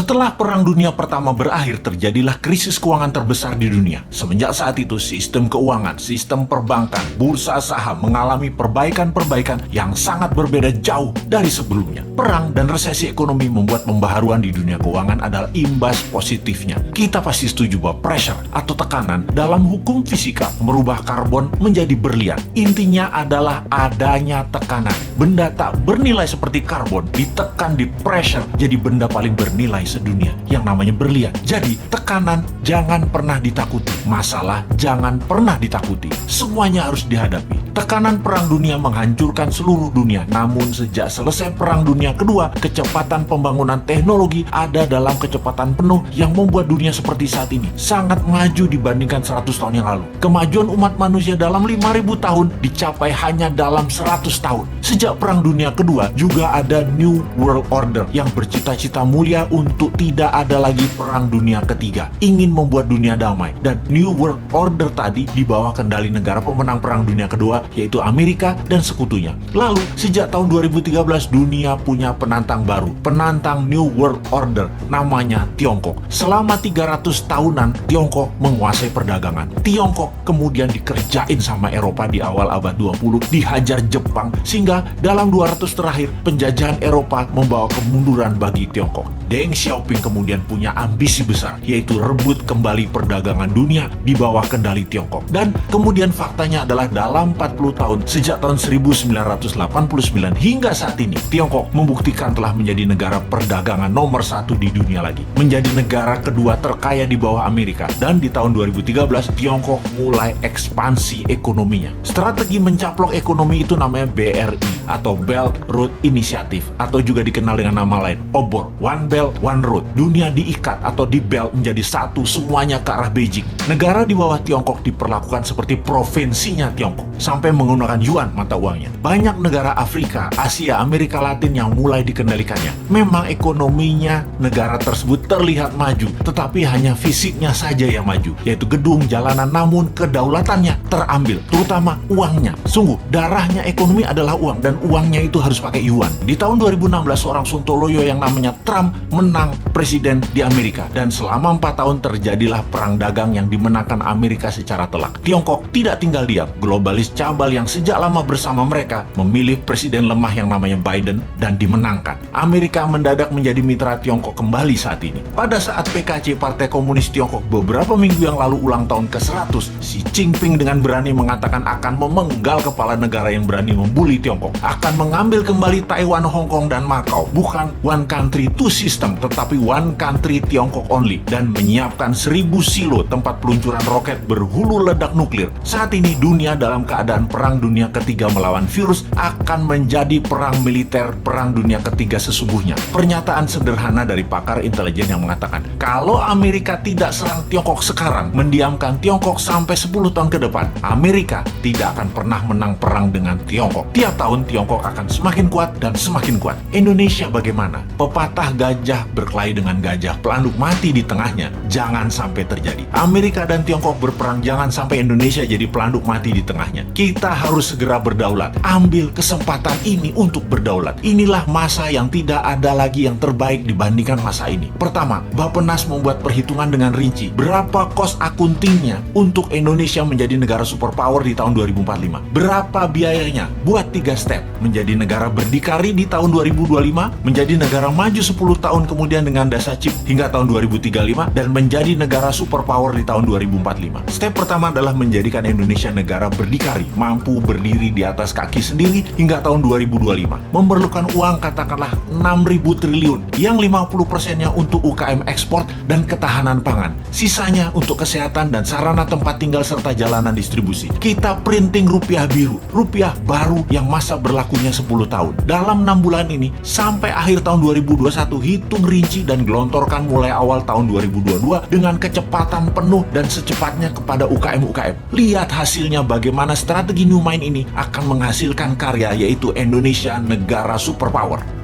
Setelah Perang Dunia Pertama berakhir, terjadilah krisis keuangan terbesar di dunia. Semenjak saat itu, sistem keuangan, sistem perbankan, bursa saham mengalami perbaikan-perbaikan yang sangat berbeda jauh dari sebelumnya. Perang dan resesi ekonomi membuat pembaharuan di dunia keuangan adalah imbas positifnya. Kita pasti setuju bahwa pressure atau tekanan dalam hukum fisika merubah karbon menjadi berlian. Intinya adalah adanya tekanan. Benda tak bernilai seperti karbon ditekan di pressure jadi benda paling bernilai sedunia yang namanya berlian. Jadi tekanan jangan pernah ditakuti, masalah jangan pernah ditakuti, semuanya harus dihadapi. Tekanan Perang Dunia menghancurkan seluruh dunia, namun sejak selesai Perang Dunia Kedua, kecepatan pembangunan teknologi ada dalam kecepatan penuh yang membuat dunia seperti saat ini sangat maju dibandingkan 100 tahun yang lalu. Kemajuan umat manusia dalam 5.000 tahun dicapai hanya dalam 100 tahun. Sejak Perang Dunia Kedua juga ada New World Order yang bercita-cita mulia untuk tidak ada lagi Perang Dunia Ketiga, ingin membuat dunia damai. Dan New World Order tadi di bawah kendali negara pemenang Perang Dunia Kedua, yaitu Amerika dan sekutunya. Lalu sejak tahun 2013 dunia punya penantang baru, penantang New World Order, namanya Tiongkok. Selama 300 tahunan Tiongkok menguasai perdagangan. Tiongkok kemudian dikerjain sama Eropa di awal abad 20, dihajar Jepang, sehingga dalam 200 terakhir penjajahan Eropa membawa kemunduran bagi Tiongkok. Deng Xiaoping kemudian punya ambisi besar, yaitu rebut kembali perdagangan dunia di bawah kendali Tiongkok. Dan kemudian faktanya adalah dalam 40 tahun, sejak tahun 1989 hingga saat ini, Tiongkok membuktikan telah menjadi negara perdagangan nomor 1 di dunia lagi. Menjadi negara kedua terkaya di bawah Amerika. Dan di tahun 2013, Tiongkok mulai ekspansi ekonominya. Strategi mencaplok ekonomi itu namanya BRI, atau Belt Road Initiative, atau juga dikenal dengan nama lain, OBOR, One Belt, One Road. Dunia diikat atau di belt menjadi satu, semuanya ke arah Beijing. Negara di bawah Tiongkok diperlakukan seperti provinsinya Tiongkok, sampai menggunakan yuan mata uangnya. Banyak negara Afrika, Asia, Amerika Latin yang mulai dikendalikannya. Memang ekonominya negara tersebut terlihat maju, tetapi hanya fisiknya saja yang maju, yaitu gedung, jalanan, namun kedaulatannya terambil, terutama uangnya. Sungguh, darahnya ekonomi adalah uang, dan uangnya itu harus pakai yuan. Di tahun 2016, seorang Sontoloyo yang namanya Trump menang presiden di Amerika, dan selama 4 tahun terjadilah perang dagang yang dimenangkan Amerika secara telak. Tiongkok tidak tinggal diam. Globalis cabal yang sejak lama bersama mereka memilih presiden lemah yang namanya Biden dan dimenangkan. Amerika mendadak menjadi mitra Tiongkok kembali saat ini. Pada saat PKC, Partai Komunis Tiongkok, beberapa minggu yang lalu ulang tahun ke-100, Xi Jinping dengan berani mengatakan akan memenggal kepala negara yang berani membuli Tiongkok, akan mengambil kembali Taiwan, Hong Kong, dan Macau. Bukan one country two system, tetapi one country Tiongkok only, dan menyiapkan 1000 silo tempat peluncuran roket berhulu ledak nuklir. Saat ini dunia dalam keadaan Perang Dunia Ketiga melawan virus akan menjadi perang militer Perang Dunia Ketiga sesungguhnya. Pernyataan sederhana dari pakar intelijen yang mengatakan, kalau Amerika tidak serang Tiongkok sekarang, mendiamkan Tiongkok sampai 10 tahun ke depan, Amerika tidak akan pernah menang perang dengan Tiongkok. Tiap tahun Tiongkok akan semakin kuat dan semakin kuat. Indonesia bagaimana? Pepatah gajah berkelahi dengan gajah, pelanduk mati di tengahnya. Jangan sampai terjadi. Amerika dan Tiongkok berperang, jangan sampai Indonesia jadi pelanduk mati di tengahnya. Kita harus segera berdaulat. Ambil kesempatan ini untuk berdaulat. Inilah masa yang tidak ada lagi yang terbaik dibandingkan masa ini. Pertama, Bappenas membuat perhitungan dengan rinci. Berapa cost accounting-nya untuk Indonesia menjadi negara superpower di tahun 2045? Berapa biayanya? Buat 3 step. Menjadi negara berdikari di tahun 2025, menjadi negara maju 10 tahun kemudian dengan dasa chip hingga tahun 2035, dan menjadi negara superpower di tahun 2045. Step pertama adalah menjadikan Indonesia negara berdikari, mampu berdiri di atas kaki sendiri hingga tahun 2025. Memerlukan uang katakanlah 6.000 triliun, yang 50%-nya untuk UKM ekspor dan ketahanan pangan. Sisanya untuk kesehatan dan sarana tempat tinggal serta jalanan distribusi. Kita printing rupiah biru, rupiah baru yang masa berlakunya 10 tahun. Dalam 6 bulan ini, sampai akhir tahun 2021, hitung rinci dan gelontorkan mulai awal tahun 2022 dengan kecepatan penuh dan secepatnya kepada UKM-UKM. Lihat hasilnya bagaimana strategi New Mind ini akan menghasilkan karya, yaitu Indonesia negara superpower.